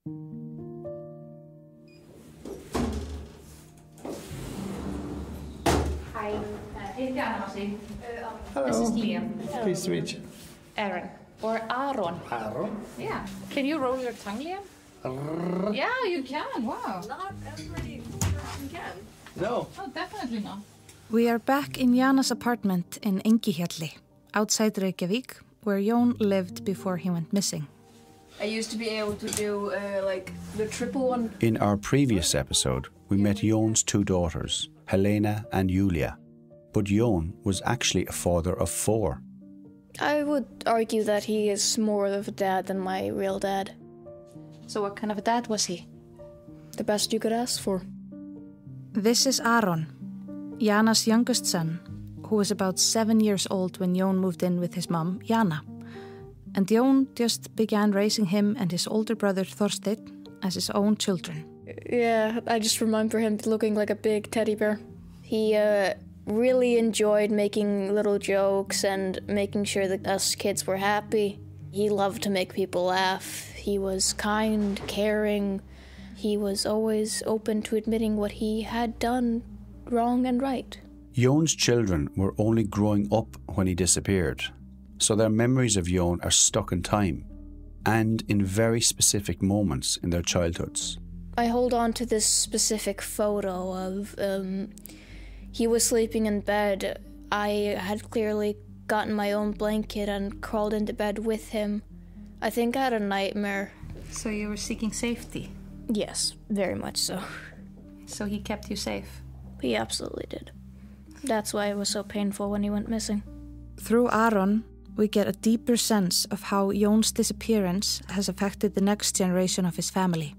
Hi. Hello. This is Liam. Pleased to meet you. Aaron. Or Aaron. Aaron? Yeah. Can you roll your tongue, Liam? Yeah, you can. Wow. Not every person can. No. Oh, definitely not. We are back in Jana's apartment in Engihjalli, outside Reykjavík, where Jón lived before he went missing. I used to be able to do the triple one. In our previous episode, we met Jón's two daughters, Helena and Julia. But Jón was actually a father of 4. I would argue that he is more of a dad than my real dad. So what kind of a dad was he? The best you could ask for. This is Aaron, Jana's youngest son, who was about 7 years old when Jón moved in with his mom, Jana. And Jón just began raising him and his older brother Þorsteinn as his own children. Yeah, I just remember him looking like a big teddy bear. He really enjoyed making little jokes and making sure that us kids were happy. He loved to make people laugh. He was kind, caring. He was always open to admitting what he had done wrong and right. Jón's children were only growing up when he disappeared, so their memories of Jón are stuck in time and in very specific moments in their childhoods. I hold on to this specific photo of he was sleeping in bed. I had clearly gotten my own blanket and crawled into bed with him. I think I had a nightmare. So you were seeking safety? Yes, very much so. So he kept you safe? He absolutely did. That's why it was so painful when he went missing. Through Aaron, we get a deeper sense of how Jón's disappearance has affected the next generation of his family.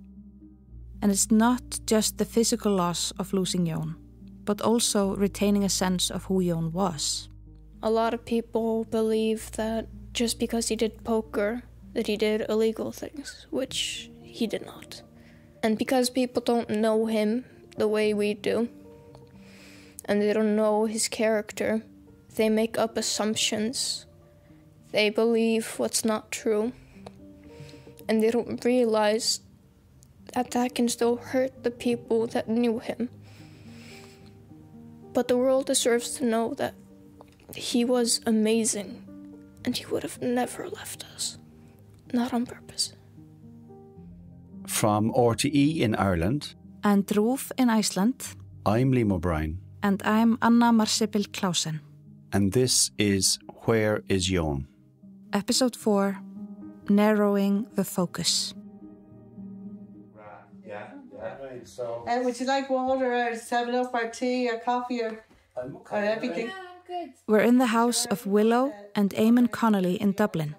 And it's not just the physical loss of losing Jón, but also retaining a sense of who Jón was. A lot of people believe that just because he did poker, that he did illegal things, which he did not. And because people don't know him the way we do, and they don't know his character, they make up assumptions. They believe what's not true. And they don't realize that that can still hurt the people that knew him. But the world deserves to know that he was amazing, and he would have never left us. Not on purpose. From RTE in Ireland And RÚV in Iceland. I'm Liam O'Brien. And I'm Anna Marsibil Clausen. And this is Where is Jón? Episode 4, Narrowing the Focus. Yeah. So. Would you like water or 7-Up or tea or coffee or everything? We're in the house of Willow and Eamon Connolly in Dublin.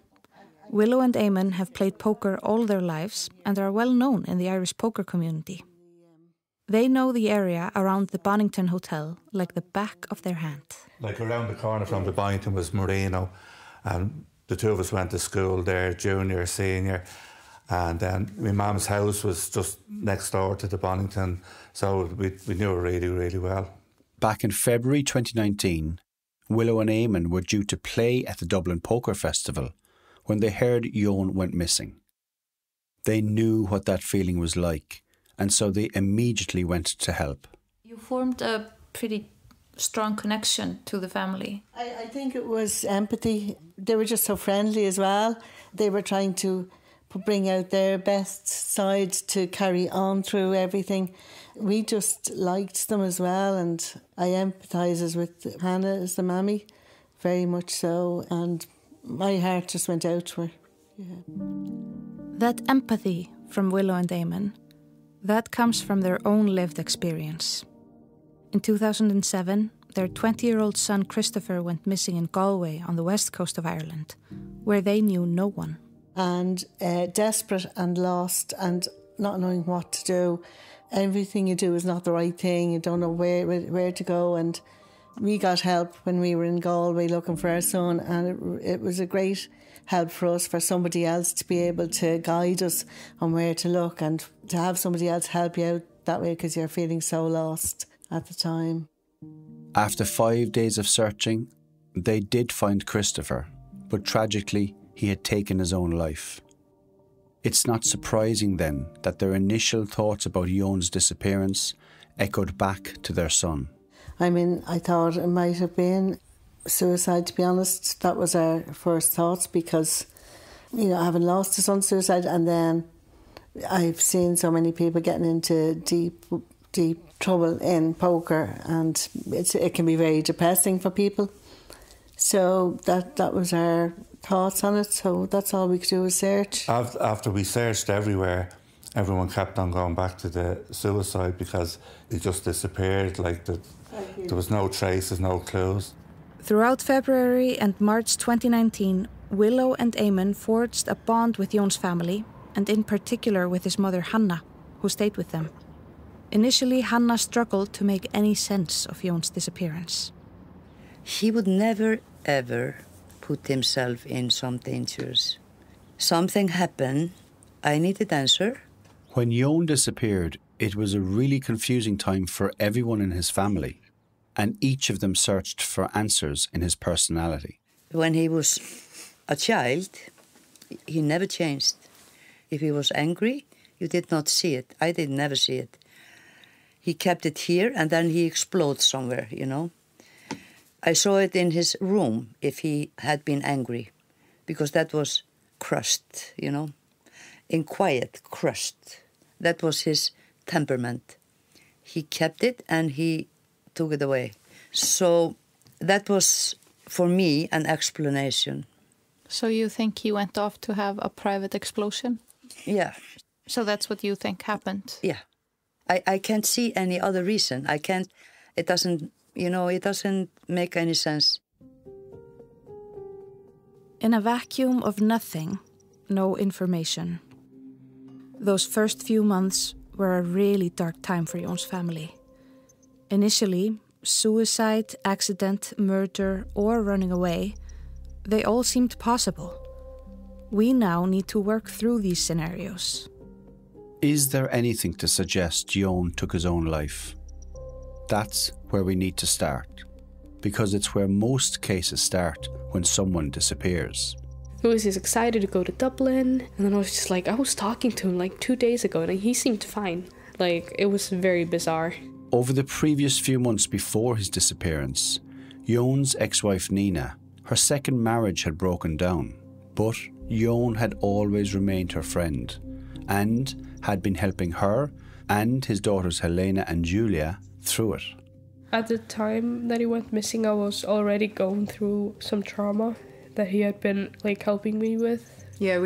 Willow and Eamon have played poker all their lives and are well known in the Irish poker community. They know the area around the Bonington Hotel like the back of their hand. Like around the corner from the Bonington was Marino, and the two of us went to school there, junior, senior, and then my mum's house was just next door to the Bonington, so we knew her really, really well. Back in February 2019, Willow and Eamon were due to play at the Dublin Poker Festival when they heard Jón went missing. They knew what that feeling was like, and so they immediately went to help. You formed a pretty strong connection to the family. I think it was empathy. They were just so friendly as well. They were trying to bring out their best side to carry on through everything. We just liked them as well, and I empathise with Hannah as the mammy, very much so, and my heart just went out to her. Yeah. That empathy from Willow and Eamon, that comes from their own lived experience. In 2007, their 20-year-old son Christopher went missing in Galway on the west coast of Ireland, where they knew no one. And desperate and lost and not knowing what to do. Everything you do is not the right thing. You don't know where to go. And we got help when we were in Galway looking for our son, and it was a great help for us, for somebody else to be able to guide us on where to look and to have somebody else help you out that way because you're feeling so lost at the time. After 5 days of searching, they did find Christopher, but tragically, he had taken his own life. It's not surprising then that their initial thoughts about Jón's disappearance echoed back to their son. I mean, I thought it might have been suicide, to be honest. That was our first thoughts because, you know, having lost a son to suicide, and then I've seen so many people getting into deep trouble in poker, and it can be very depressing for people. So that was our thoughts on it. So that's all we could do was search. After we searched everywhere, everyone kept on going back to the suicide because he just disappeared. Like there was no traces, no clues. Throughout February and March 2019, Willow and Eamon forged a bond with Jón's family, and in particular with his mother Hanna, who stayed with them. Initially, Hanna struggled to make any sense of Jón's disappearance. He would never, ever put himself in some dangers. Something happened. I needed answer. When Jón disappeared, it was a really confusing time for everyone in his family, and each of them searched for answers in his personality. When he was a child, he never changed. If he was angry, you did not see it. I did never see it. He kept it here and then he exploded somewhere, you know. I saw it in his room if he had been angry, because that was crushed, you know, in quiet, crushed. That was his temperament. He kept it and he took it away. So that was, for me, an explanation. So you think he went off to have a private explosion? Yeah. So that's what you think happened? Yeah. I can't see any other reason. It doesn't, you know, it doesn't make any sense. In a vacuum of nothing, no information. Those first few months were a really dark time for Jón's family. Initially, suicide, accident, murder, or running away, they all seemed possible. We now need to work through these scenarios. Is there anything to suggest Jón took his own life? That's where we need to start, because it's where most cases start when someone disappears. He was just excited to go to Dublin, and then I was just like, I was talking to him like 2 days ago, and he seemed fine. Like, it was very bizarre. Over the previous few months before his disappearance, Jón's ex-wife Nina, her second marriage had broken down, but Jón had always remained her friend and had been helping her and his daughters Helena and Julia through it. At the time that he went missing, I was already going through some trauma that he had been like helping me with. Yeah,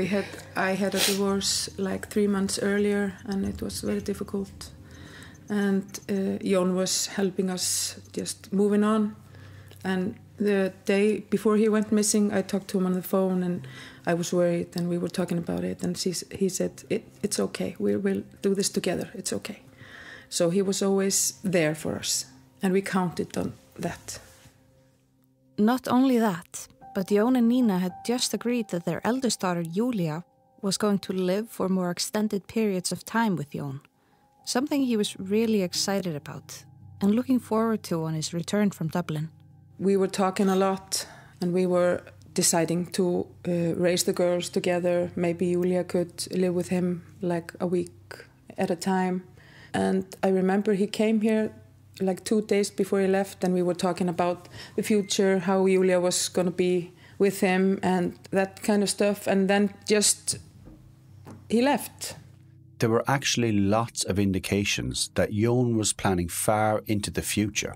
I had a divorce like 3 months earlier, and it was very difficult. And Jón was helping us just moving on. And the day before he went missing, I talked to him on the phone, and I was worried, and we were talking about it. And he said, it's okay, we'll do this together, it's okay. So he was always there for us, and we counted on that. Not only that, but Jón and Nina had just agreed that their eldest daughter, Julia, was going to live for more extended periods of time with Jón. Something he was really excited about and looking forward to on his return from Dublin. We were talking a lot, and we were deciding to raise the girls together. Maybe Julia could live with him like a week at a time. And I remember he came here like 2 days before he left, and we were talking about the future, how Julia was going to be with him and that kind of stuff. And then just he left. There were actually lots of indications that Jón was planning far into the future.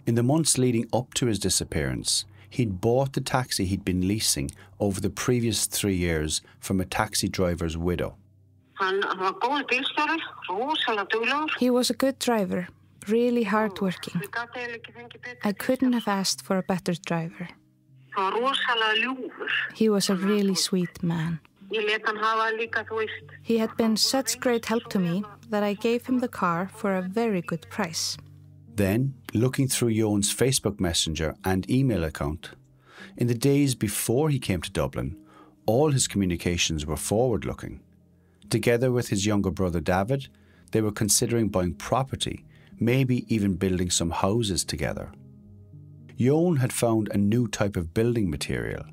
In the months leading up to his disappearance, he'd bought the taxi he'd been leasing over the previous 3 years from a taxi driver's widow. He was a good driver, really hard-working. I couldn't have asked for a better driver. He was a really sweet man. He had been such great help to me that I gave him the car for a very good price. Then, looking through Jón's Facebook Messenger and email account, in the days before he came to Dublin, all his communications were forward-looking. Together with his younger brother David, they were considering buying property, maybe even building some houses together. Jón had found a new type of building material.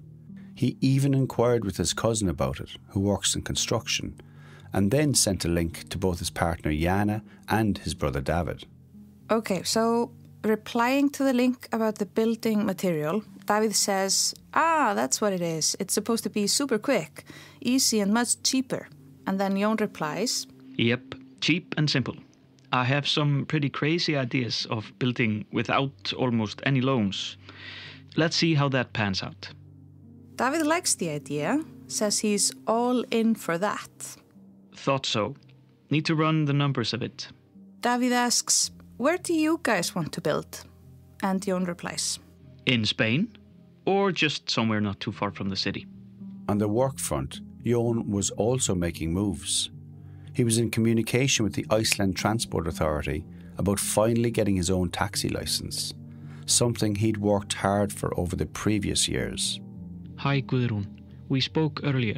He even inquired with his cousin about it, who works in construction, and then sent a link to both his partner Jana and his brother David. Okay, so replying to the link about the building material, David says, that's what it is. It's supposed to be super quick, easy and much cheaper. And then Jón replies, Yep, cheap and simple. I have some pretty crazy ideas of building without almost any loans. Let's see how that pans out. David likes the idea, says he's all in for that. Thought so. Need to run the numbers a bit. David asks, where do you guys want to build? And Jón replies, in Spain, or just somewhere not too far from the city. On the work front, Jón was also making moves. He was in communication with the Iceland Transport Authority about finally getting his own taxi licence, something he'd worked hard for over the previous years. Hi Guðrún, we spoke earlier.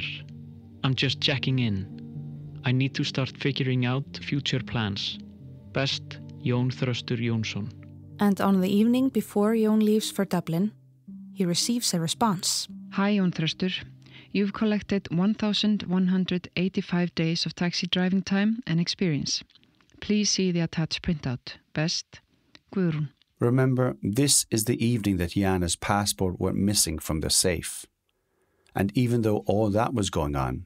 I'm just checking in. I need to start figuring out future plans. Best, Jón Þröstur Jónsson. And on the evening before Jón leaves for Dublin, he receives a response. Hi Jón Þröstur. You've collected 1,185 days of taxi driving time and experience. Please see the attached printout. Best, Guðrún. Remember, this is the evening that Jana's passport went missing from the safe. And even though all that was going on,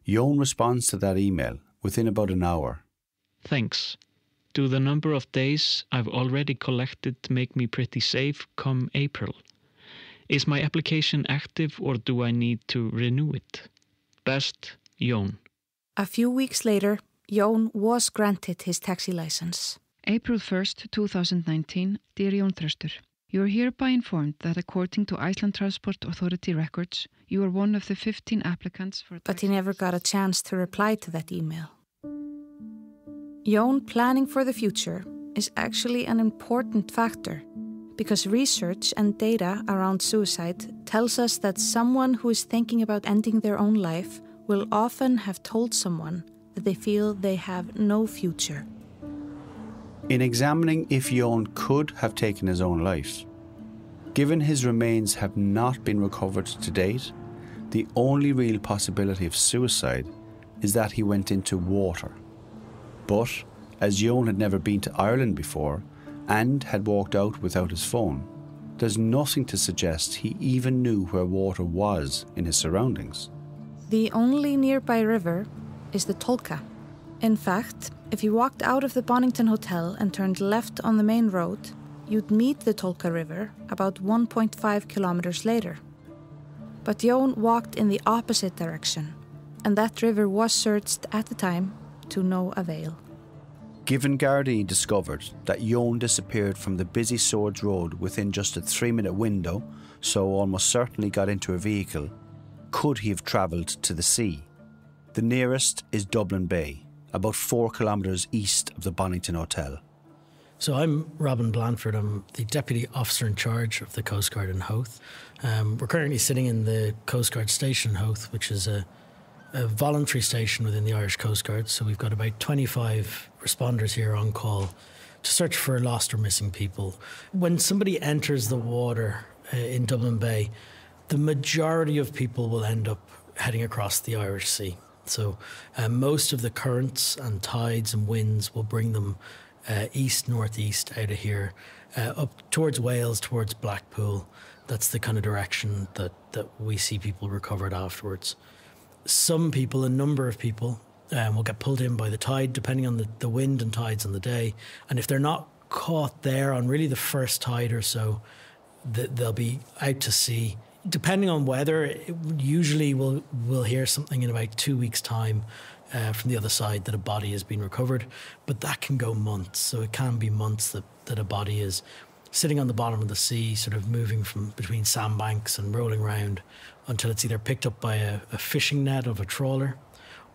Jón responds to that email within about an hour. Thanks. Do the number of days I've already collected make me pretty safe come April? Is my application active or do I need to renew it? Best, Jón. A few weeks later, Jón was granted his taxi license. April 1st, 2019, dear Jón Þröstur. You are hereby informed that according to Iceland Transport Authority records, you are one of the 15 applicants for... But he never got a chance to reply to that email. Jón planning for the future is actually an important factor because research and data around suicide tells us that someone who is thinking about ending their own life will often have told someone that they feel they have no future. In examining if Jón could have taken his own life, given his remains have not been recovered to date, the only real possibility of suicide is that he went into water. But, as Jón had never been to Ireland before and had walked out without his phone, there's nothing to suggest he even knew where water was in his surroundings. The only nearby river is the Tolka. In fact, if you walked out of the Bonington Hotel and turned left on the main road, you'd meet the Tolka River about 1.5 kilometers later. But Jón walked in the opposite direction, and that river was searched at the time to no avail. Given Gardaí discovered that Jón disappeared from the busy Swords Road within just a 3-minute window, so almost certainly got into a vehicle, could he have travelled to the sea? The nearest is Dublin Bay, about 4 kilometres east of the Bonington Hotel. So I'm Robin Blanford. I'm the Deputy Officer in Charge of the Coast Guard in Howth. We're currently sitting in the Coast Guard Station in Howth, which is a voluntary station within the Irish Coast Guard. So we've got about 25 responders here on call to search for lost or missing people. When somebody enters the water in Dublin Bay, the majority of people will end up heading across the Irish Sea. So most of the currents and tides and winds will bring them east-northeast out of here, up towards Wales, towards Blackpool. That's the kind of direction that we see people recovered afterwards. Some people, a number of people, will get pulled in by the tide, depending on the wind and tides on the day. And if they're not caught there on really the first tide or so, they'll be out to sea. Depending on weather, usually we'll hear something in about 2 weeks' time from the other side that a body has been recovered, but that can go months. So it can be months that a body is sitting on the bottom of the sea, sort of moving from between sandbanks and rolling around until it's either picked up by a fishing net of a trawler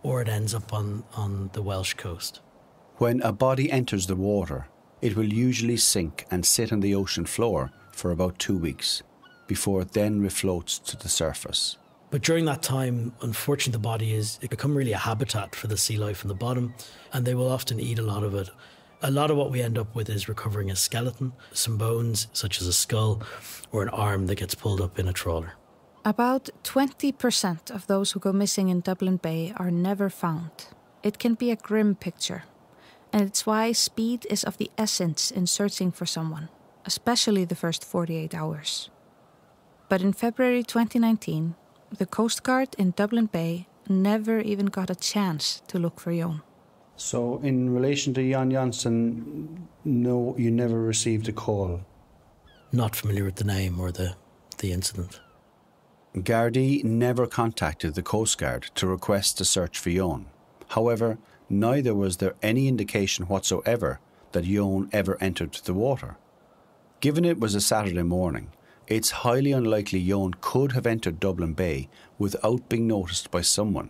or it ends up on the Welsh coast. When a body enters the water, it will usually sink and sit on the ocean floor for about 2 weeks before it then refloats to the surface. But during that time, unfortunately, the body it become really a habitat for the sea life on the bottom, and they will often eat a lot of it. A lot of what we end up with is recovering a skeleton, some bones, such as a skull, or an arm that gets pulled up in a trawler. About 20% of those who go missing in Dublin Bay are never found. It can be a grim picture, and it's why speed is of the essence in searching for someone, especially the first 48 hours. But in February 2019, the Coast Guard in Dublin Bay never even got a chance to look for Jón. So in relation to Jan Janssen, no, you never received a call? Not familiar with the name or the incident. Gardaí never contacted the Coast Guard to request a search for Jón. However, neither was there any indication whatsoever that Jón ever entered the water. Given it was a Saturday morning, it's highly unlikely Jón could have entered Dublin Bay without being noticed by someone,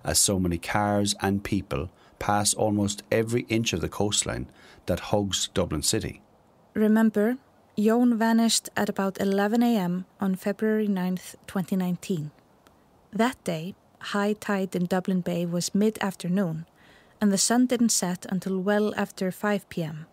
as so many cars and people pass almost every inch of the coastline that hugs Dublin City. Remember, Jón vanished at about 11 a.m. on February 9th, 2019. That day, high tide in Dublin Bay was mid-afternoon, and the sun didn't set until well after 5 p.m.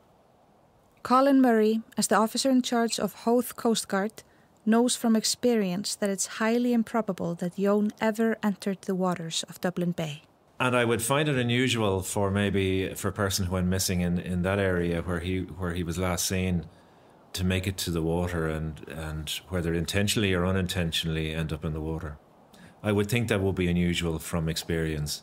Colin Murray, as the officer in charge of Howth Coast Guard, knows from experience that it's highly improbable that Jón ever entered the waters of Dublin Bay. And I would find it unusual for a person who went missing in that area where he was last seen to make it to the water and whether intentionally or unintentionally end up in the water. I would think that would be unusual from experience.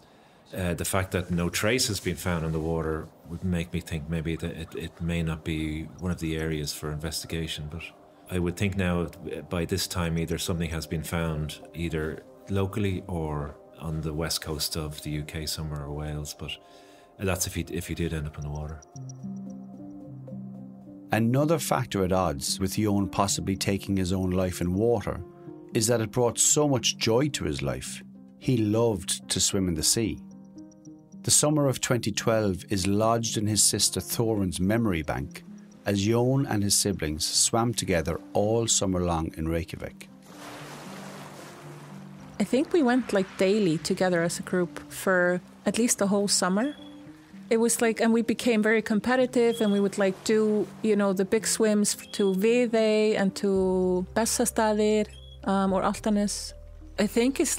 The fact that no trace has been found in the water would make me think maybe that it may not be one of the areas for investigation. But I would think now by this time either something has been found either locally or on the west coast of the UK somewhere or Wales. But that's if he did end up in the water. Another factor at odds with Jón possibly taking his own life in water is that it brought so much joy to his life. He loved to swim in the sea. The summer of 2012 is lodged in his sister Thorin's memory bank as Jón and his siblings swam together all summer long in Reykjavik. I think we went daily together as a group for at least the whole summer. It was and we became very competitive, and we would do, the big swims to Viðey and to Bessastaðir or Altanes. I think it's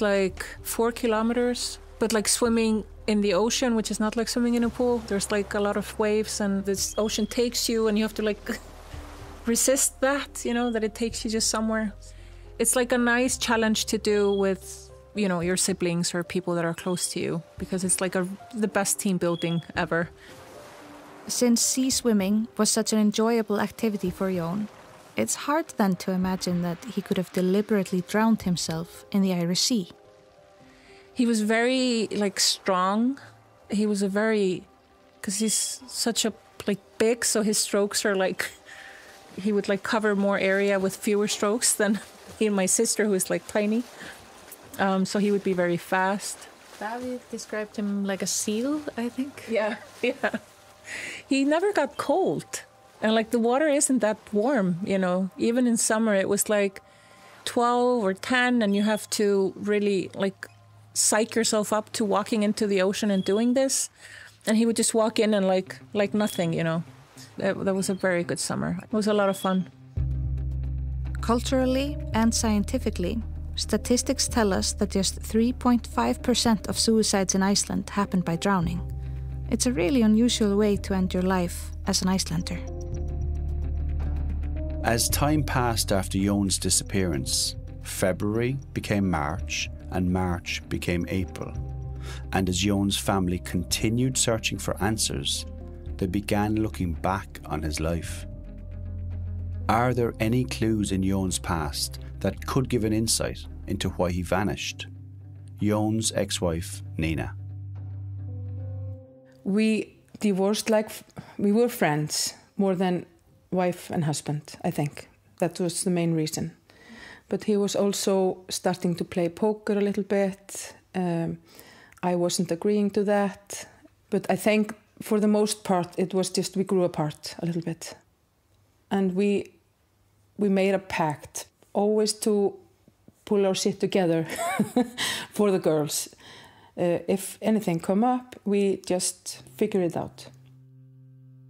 4 kilometers, but swimming in the ocean, which is not like swimming in a pool. There's a lot of waves, and this ocean takes you, and you have to resist that, that it takes you just somewhere. It's a nice challenge to do with your siblings or people that are close to you, because it's the best team building ever. Since sea swimming was such an enjoyable activity for Jón, it's hard then to imagine that he could have deliberately drowned himself in the Irish Sea. He was very strong. He was because he's such a big, so his strokes are he would cover more area with fewer strokes than he and my sister, who is tiny. So he would be very fast. David described him like a seal, I think. Yeah. He never got cold. And the water isn't that warm, Even in summer it was 12 or 10, and you have to really psych yourself up to walking into the ocean and doing this. And he would just walk in and like nothing, That was a very good summer. It was a lot of fun. Culturally and scientifically, statistics tell us that just 3.5% of suicides in Iceland happen by drowning. It's a really unusual way to end your life as an Icelander. As time passed after Jón's disappearance, February became March and March became April. And as Jón's family continued searching for answers, they began looking back on his life. Are there any clues in Jón's past that could give an insight into why he vanished? Jón's ex-wife, Nina. We divorced we were friends more than wife and husband, I think. That was the main reason. But he was also starting to play poker a little bit. I wasn't agreeing to that. But I think for the most part, it was just we grew apart a little bit. And we made a pact, always to pull our shit together for the girls. If anything come up, we just figure it out.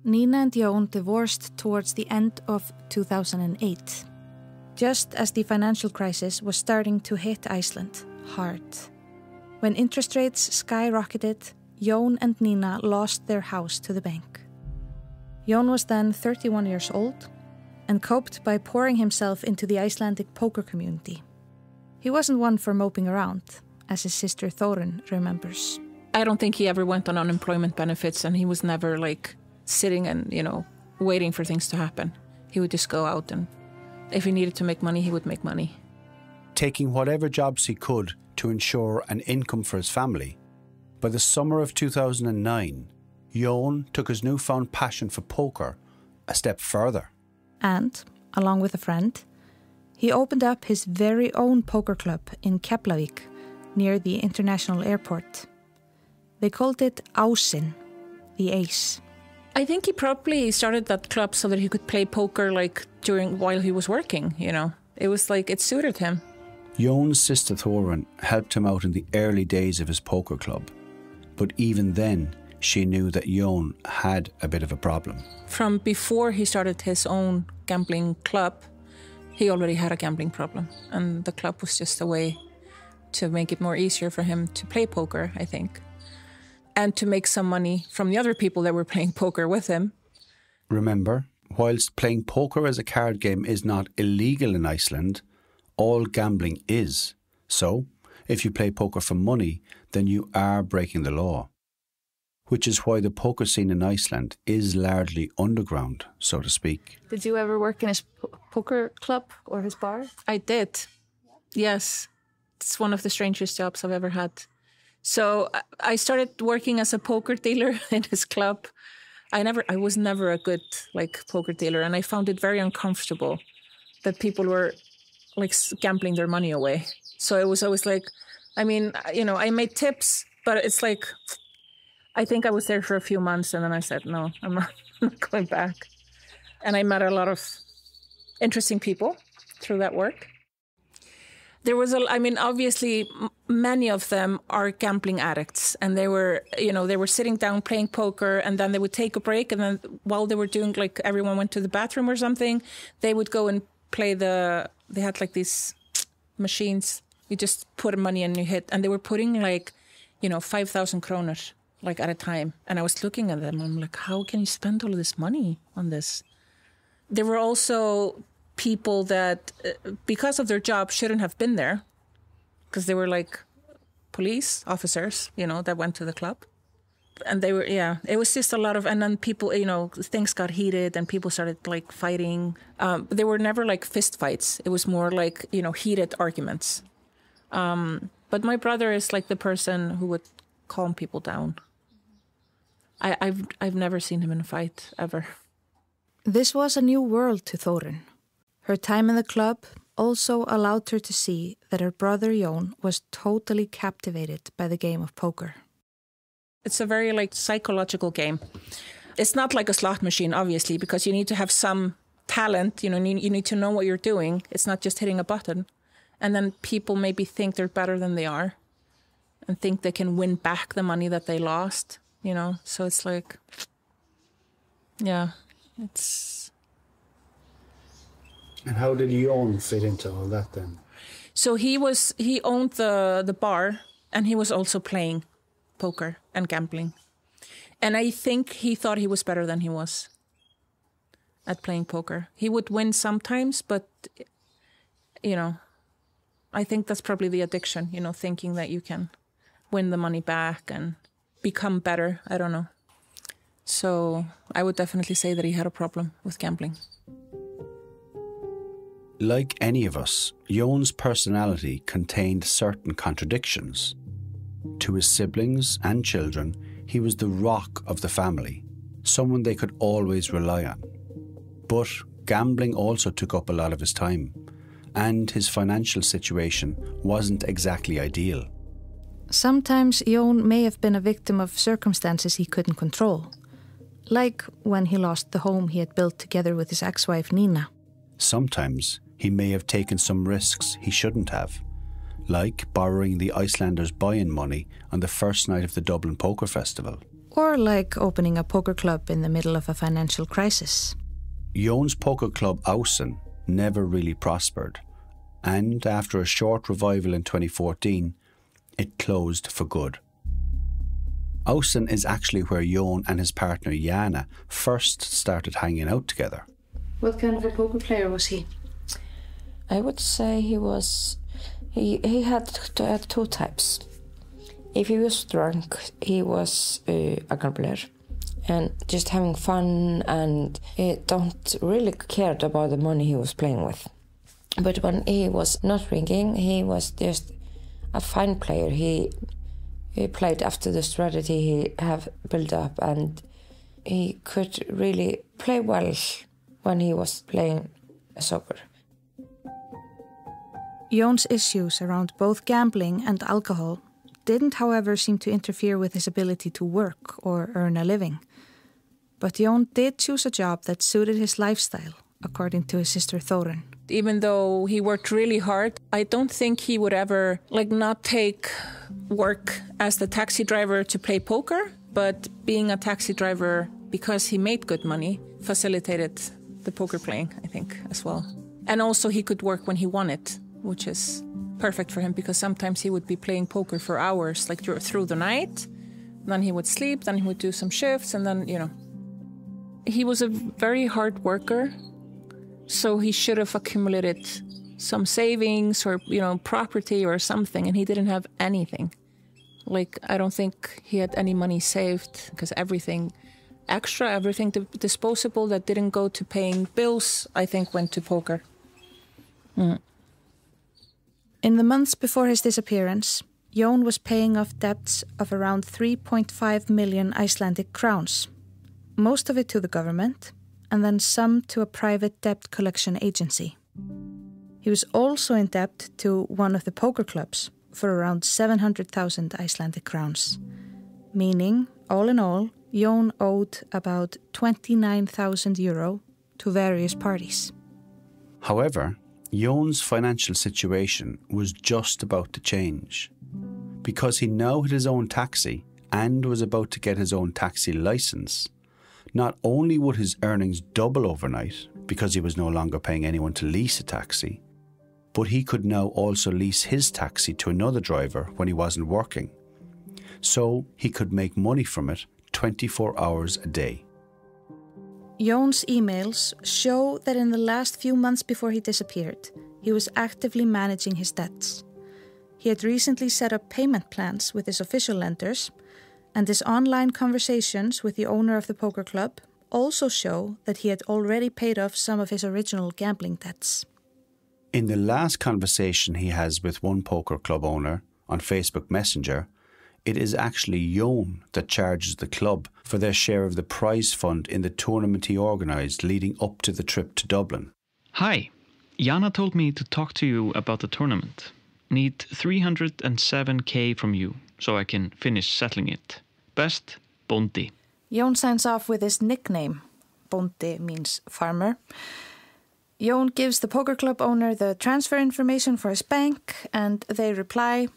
Nina and Jón divorced towards the end of 2008. just as the financial crisis was starting to hit Iceland hard. When interest rates skyrocketed, Jón and Nina lost their house to the bank. Jón was then 31 years old and coped by pouring himself into the Icelandic poker community. He wasn't one for moping around, as his sister Þórunn remembers. I don't think he ever went on unemployment benefits, and he was never like sitting and, waiting for things to happen. He would just go out, and if he needed to make money, he would make money. Taking whatever jobs he could to ensure an income for his family, by the summer of 2009, Jón took his newfound passion for poker a step further. And, along with a friend, he opened up his very own poker club in Keflavík, near the international airport. They called it Ásinn, the Ace. I think he probably started that club so that he could play poker while he was working, It was it suited him. Jón's sister Þórunn helped him out in the early days of his poker club. But even then, she knew that Jón had a bit of a problem. From before he started his own gambling club, he already had a gambling problem. And the club was just a way to make it more easier for him to play poker, I think. And to make some money from the other people that were playing poker with him. Remember, whilst playing poker as a card game is not illegal in Iceland, all gambling is. So, if you play poker for money, then you are breaking the law. Which is why the poker scene in Iceland is largely underground, so to speak. Did you ever work in his poker club or his bar? I did. Yes. It's one of the strangest jobs I've ever had. So I started working as a poker dealer in his club. I was never a good poker dealer, and I found it very uncomfortable that people were gambling their money away. So it was always I made tips, but it's I think I was there for a few months, and then I said, no, I'm not going back. And I met a lot of interesting people through that work. There was obviously many of them are gambling addicts, and they were sitting down playing poker, and then they would take a break, and then while they were doing everyone went to the bathroom or something, they would go and play they had these machines. You just put money and you hit, and they were putting 5,000 kronor at a time. And I was looking at them, I'm how can you spend all of this money on this? There were also people that, because of their job, shouldn't have been there, because they were police officers, that went to the club. And they were, it was just a lot of, and then people, things got heated and people started fighting. They were never fist fights. It was more heated arguments. But my brother is the person who would calm people down. I've never seen him in a fight, ever. This was a new world to Þórunn. Her time in the club also allowed her to see that her brother Jón was totally captivated by the game of poker. It's a very psychological game. It's not like a slot machine, obviously, because you need to have some talent. You need to know what you're doing. It's not just hitting a button. And then people maybe think they're better than they are and think they can win back the money that they lost, So it's it's... And how did Jón fit into all that then? So he owned the bar, and he was also playing poker and gambling. And I think he thought he was better than he was at playing poker. He would win sometimes, but, I think that's probably the addiction, thinking that you can win the money back and become better. I don't know. So I would definitely say that he had a problem with gambling. Like any of us, Jón's personality contained certain contradictions. To his siblings and children, he was the rock of the family, someone they could always rely on. But gambling also took up a lot of his time, and his financial situation wasn't exactly ideal. Sometimes Jón may have been a victim of circumstances he couldn't control, like when he lost the home he had built together with his ex-wife Nina. Sometimes he may have taken some risks he shouldn't have, like borrowing the Icelanders' buy-in money on the first night of the Dublin Poker Festival. Or like opening a poker club in the middle of a financial crisis. Jón's poker club Ásinn never really prospered, and after a short revival in 2014, it closed for good. Austen is actually where Jón and his partner Jana first started hanging out together. What kind of a poker player was he? I would say he had two types. If he was drunk, he was a gambler and just having fun, and he don't really cared about the money he was playing with. But when he was not drinking, he was just a fine player. He played after the strategy he have built up, and he could really play well when he was playing sober. Jón's issues around both gambling and alcohol didn't, however, seem to interfere with his ability to work or earn a living. But Jón did choose a job that suited his lifestyle, according to his sister Þórunn. Even though he worked really hard, I don't think he would ever not take work as the taxi driver to play poker, but being a taxi driver because he made good money facilitated the poker playing, I think, as well. And also he could work when he wanted, which is perfect for him because sometimes he would be playing poker for hours, like through the night. Then he would sleep, then he would do some shifts, and then, He was a very hard worker, so he should have accumulated some savings or, property or something, and he didn't have anything. I don't think he had any money saved because everything disposable that didn't go to paying bills, I think, went to poker. Mm. In the months before his disappearance, Jón was paying off debts of around 3.5 million Icelandic crowns, most of it to the government, and then some to a private debt collection agency. He was also in debt to one of the poker clubs for around 700,000 Icelandic crowns, meaning, all in all, Jón owed about 29,000 euro to various parties. However, Jón's financial situation was just about to change. Because he now had his own taxi and was about to get his own taxi license, not only would his earnings double overnight because he was no longer paying anyone to lease a taxi, but he could now also lease his taxi to another driver when he wasn't working. So he could make money from it 24 hours a day. Jón's emails show that in the last few months before he disappeared, he was actively managing his debts. He had recently set up payment plans with his official lenders, and his online conversations with the owner of the poker club also show that he had already paid off some of his original gambling debts. In the last conversation he has with one poker club owner on Facebook Messenger, it is actually Jón that charges the club for their share of the prize fund in the tournament he organised leading up to the trip to Dublin. Hi, Jana told me to talk to you about the tournament. Need 307k from you, so I can finish settling it. Best, Bóndi. Jón signs off with his nickname. Bóndi means farmer. Jón gives the poker club owner the transfer information for his bank, and they reply,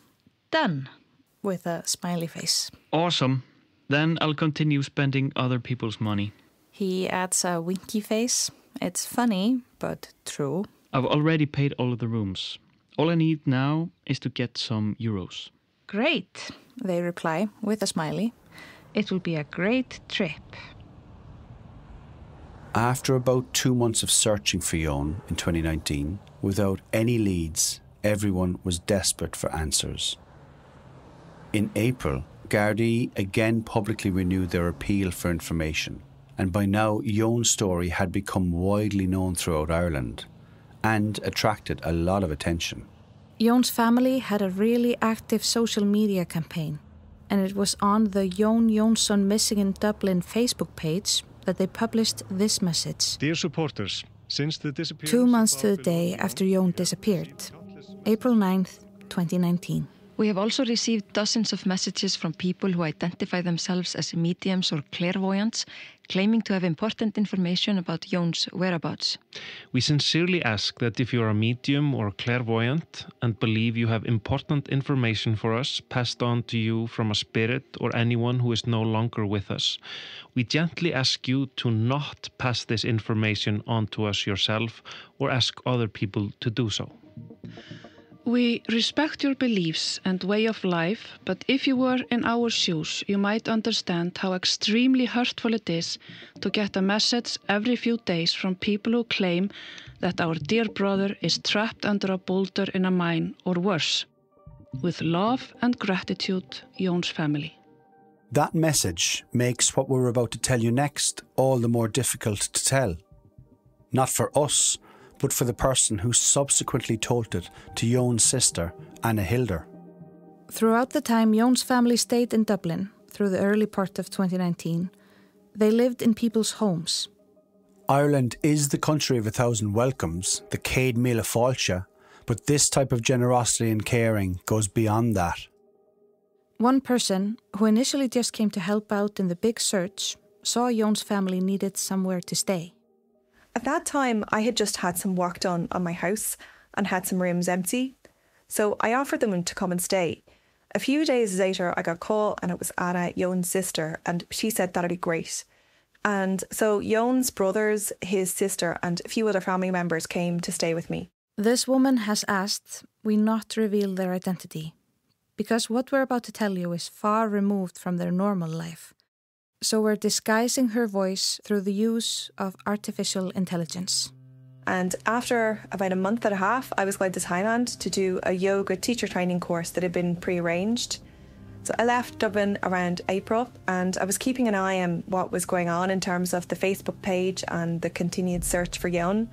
"Done," with a smiley face. Awesome. Then I'll continue spending other people's money. He adds a winky face. It's funny, but true. I've already paid all of the rooms. All I need now is to get some euros. Great, they reply with a smiley. It will be a great trip. After about 2 months of searching for Jón in 2019, without any leads, everyone was desperate for answers. In April, Gardaí again publicly renewed their appeal for information, and by now Jón's story had become widely known throughout Ireland and attracted a lot of attention. Jón's family had a really active social media campaign, and it was on the Jón Jónsson Missing in Dublin Facebook page that they published this message. Dear supporters, since the disappearance 2 months to the day after Jón disappeared, April 9th, 2019. We have also received dozens of messages from people who identify themselves as mediums or clairvoyants, claiming to have important information about Jón's whereabouts. We sincerely ask that if you are a medium or clairvoyant and believe you have important information for us passed on to you from a spirit or anyone who is no longer with us, we gently ask you to not pass this information on to us yourself or ask other people to do so. We respect your beliefs and way of life, but if you were in our shoes, you might understand how extremely hurtful it is to get a message every few days from people who claim that our dear brother is trapped under a boulder in a mine or worse. With love and gratitude, Jón's family. That message makes what we're about to tell you next all the more difficult to tell. Not for us, but for the person who subsequently told it to Jón's sister, Anna Hilder. Throughout the time Jón's family stayed in Dublin, through the early part of 2019, they lived in people's homes. Ireland is the country of 1,000 welcomes, the Céad Míle Fáilte, but this type of generosity and caring goes beyond that. One person, who initially just came to help out in the big search, saw Jón's family needed somewhere to stay. At that time, I had just had some work done on my house and had some rooms empty, so I offered them to come and stay. A few days later, I got a call and it was Anna, Jón's sister, and she said that'd be great. And so Jón's brothers, his sister and a few other family members came to stay with me. This woman has asked we not reveal their identity, because what we're about to tell you is far removed from their normal life. So we're disguising her voice through the use of artificial intelligence. And after about a month and a half, I was going to Thailand to do a yoga teacher training course that had been pre-arranged. So I left Dublin around April, and I was keeping an eye on what was going on in terms of the Facebook page and the continued search for Jón.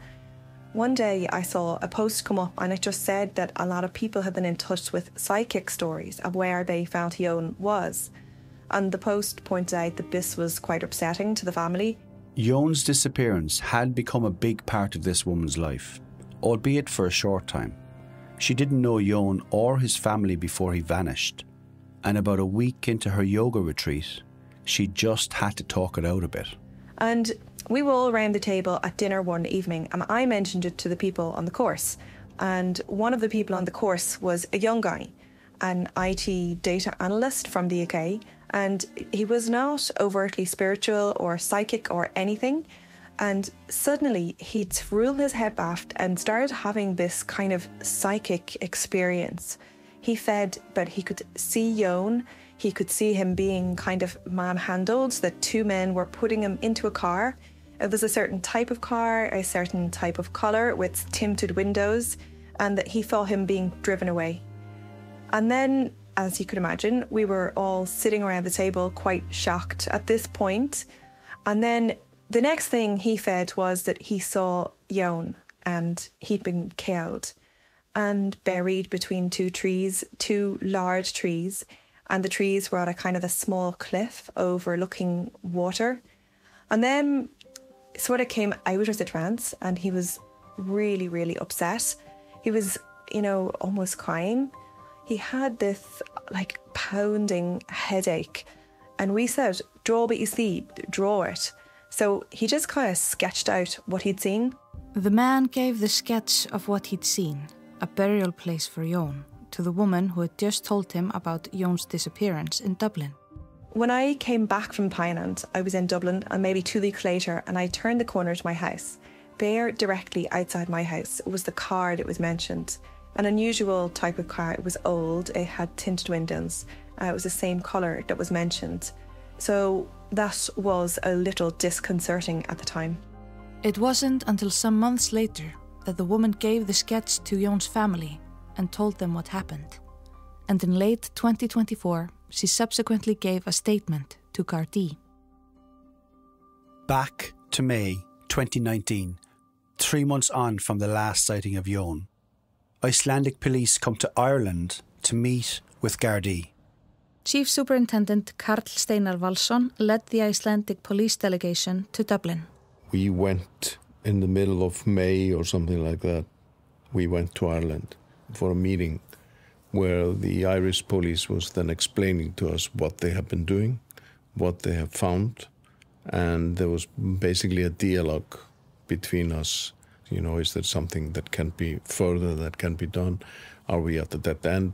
One day I saw a post come up and it just said that a lot of people had been in touch with psychic stories of where they felt Jón was. And the post pointed out that this was quite upsetting to the family. Jón's disappearance had become a big part of this woman's life, albeit for a short time. She didn't know Jón or his family before he vanished, and about a week into her yoga retreat, she just had to talk it out a bit. And we were all around the table at dinner one evening, and I mentioned it to the people on the course. And one of the people on the course was a young guy, an IT data analyst from the UK, and he was not overtly spiritual or psychic or anything. And suddenly he threw his head back and started having this kind of psychic experience. He said that he could see Jón, he could see him being kind of manhandled, that two men were putting him into a car. It was a certain type of car, a certain type of colour with tinted windows, and that he saw him being driven away. And then, as you could imagine, we were all sitting around the table quite shocked at this point. And then the next thing he said was that he saw Jón and he'd been killed and buried between two trees, two large trees. And the trees were at a kind of a small cliff overlooking water. And then sort of came out of the trance and he was really, really upset. He was, almost crying. He had this like pounding headache, and we said, draw what you see, draw it. So he just kind of sketched out what he'd seen. The man gave the sketch of what he'd seen, a burial place for Jón, to the woman who had just told him about Jón's disappearance in Dublin. When I came back from Thailand, I was in Dublin, and maybe 2 weeks later, and I turned the corner to my house. There, directly outside my house, was the car that was mentioned. An unusual type of car. It was old, it had tinted windows. It was the same colour that was mentioned. So that was a little disconcerting at the time. It wasn't until some months later that the woman gave the sketch to Jón's family and told them what happened. And in late 2024, she subsequently gave a statement to Gardaí. Back to May 2019, 3 months on from the last sighting of Jón, Icelandic police come to Ireland to meet with Gardaí. Chief Superintendent Karl Steinar Valsson led the Icelandic police delegation to Dublin. We went in the middle of May or something like that. We went to Ireland for a meeting where the Irish police was then explaining to us what they have been doing, what they have found, and there was basically a dialogue between us. You know, is there something that can be further, that can be done? Are we at the dead end?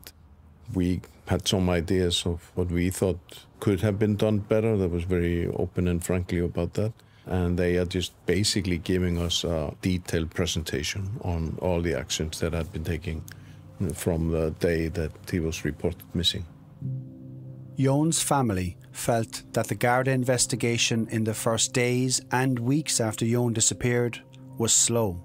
We had some ideas of what we thought could have been done better. That was very open and frankly about that. And they are just basically giving us a detailed presentation on all the actions that had been taken from the day that he was reported missing. Jón's family felt that the Garda investigation in the first days and weeks after Jón disappeared was slow.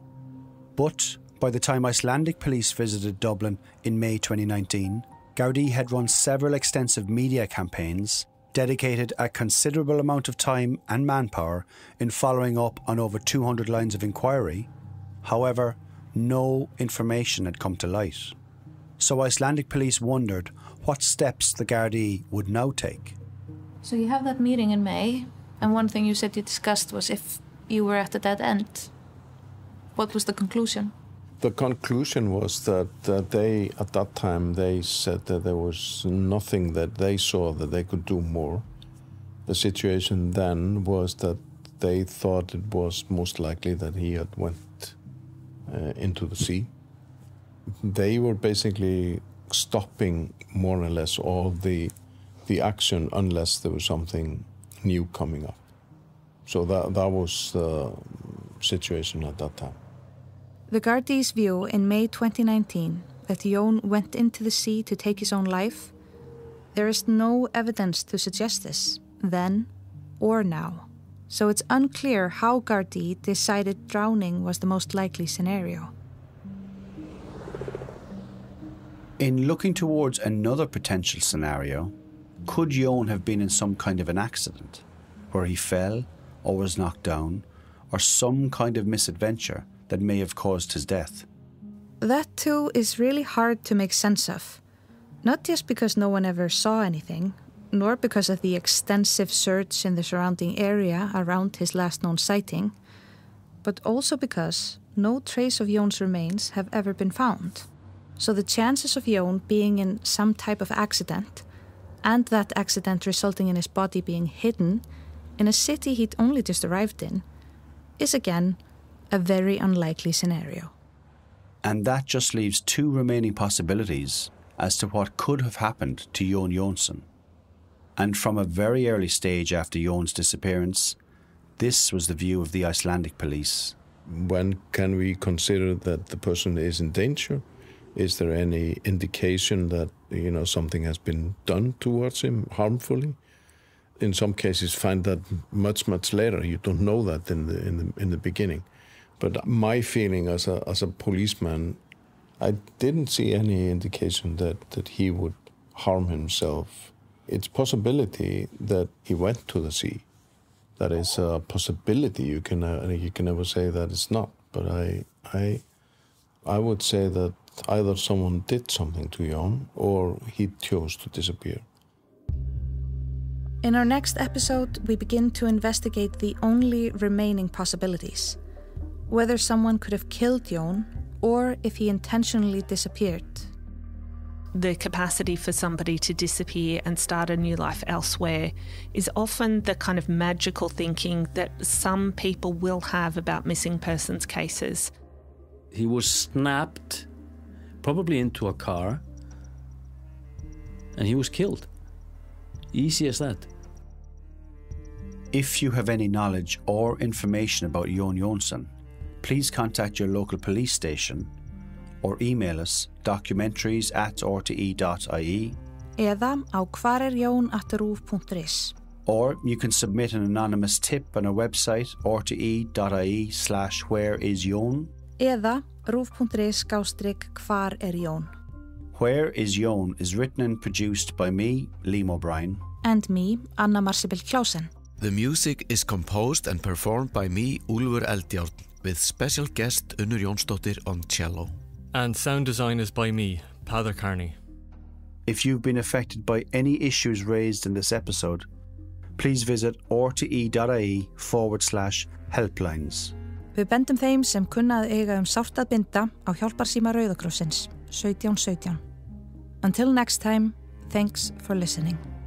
But by the time Icelandic police visited Dublin in May 2019, Gardaí had run several extensive media campaigns, dedicated a considerable amount of time and manpower in following up on over 200 lines of inquiry. However, no information had come to light. So Icelandic police wondered what steps the Gardaí would now take. So you have that meeting in May, and one thing you said you discussed was if you were at the dead end. What was the conclusion? The conclusion was that they, at that time, they said that there was nothing that they saw that they could do more. The situation then was that they thought it was most likely that he had went into the sea. They were basically stopping more or less all the action unless there was something new coming up. So that was the situation at that time. The Gardaí's view in May 2019 that Jón went into the sea to take his own life, there is no evidence to suggest this, then or now. So it's unclear how Gardaí decided drowning was the most likely scenario. In looking towards another potential scenario, could Jón have been in some kind of an accident, where he fell or was knocked down, or some kind of misadventure that may have caused his death? That too is really hard to make sense of. Not just because no one ever saw anything, nor because of the extensive search in the surrounding area around his last known sighting, but also because no trace of Jón's remains have ever been found. So the chances of Jón being in some type of accident, and that accident resulting in his body being hidden in a city he'd only just arrived in, is again a very unlikely scenario. And that just leaves two remaining possibilities as to what could have happened to Jón Jónsson. And from a very early stage after Jón's disappearance, this was the view of the Icelandic police. When can we consider that the person is in danger? Is there any indication that, you know, something has been done towards him harmfully? In some cases, find that much later. You don't know that in the beginning. But my feeling as a policeman, I didn't see any indication that he would harm himself. It's possibility that he went to the sea. That is a possibility. You can never say that it's not. But I would say that either someone did something to Jón or he chose to disappear. In our next episode, we begin to investigate the only remaining possibilities. Whether someone could have killed Jón or if he intentionally disappeared. The capacity for somebody to disappear and start a new life elsewhere is often the kind of magical thinking that some people will have about missing persons cases. He was snapped, probably into a car, and he was killed. Easy as that. If you have any knowledge or information about Jón Jónsson, please contact your local police station or email us documentaries@rte.ie eða á hvarerjón@ruv.is. Or you can submit an anonymous tip on our website rte.ie/whereisjón eða ruv.is/hvarerjón. Where is Jón is written and produced by me, Liam O'Brien. And me, Anna Marsibil Klausen. The music is composed and performed by me, Úlfur Eldjárn, with special guest Unnur Jónsdóttir on cello. And sound design is by me, Peadar Carney. If you've been affected by any issues raised in this episode, please visit rte.ie/helplines. Við bendum þeim sem kunna að eiga sárt að binda á hjálparsíma Rauða krossins 1717. Until next time, thanks for listening.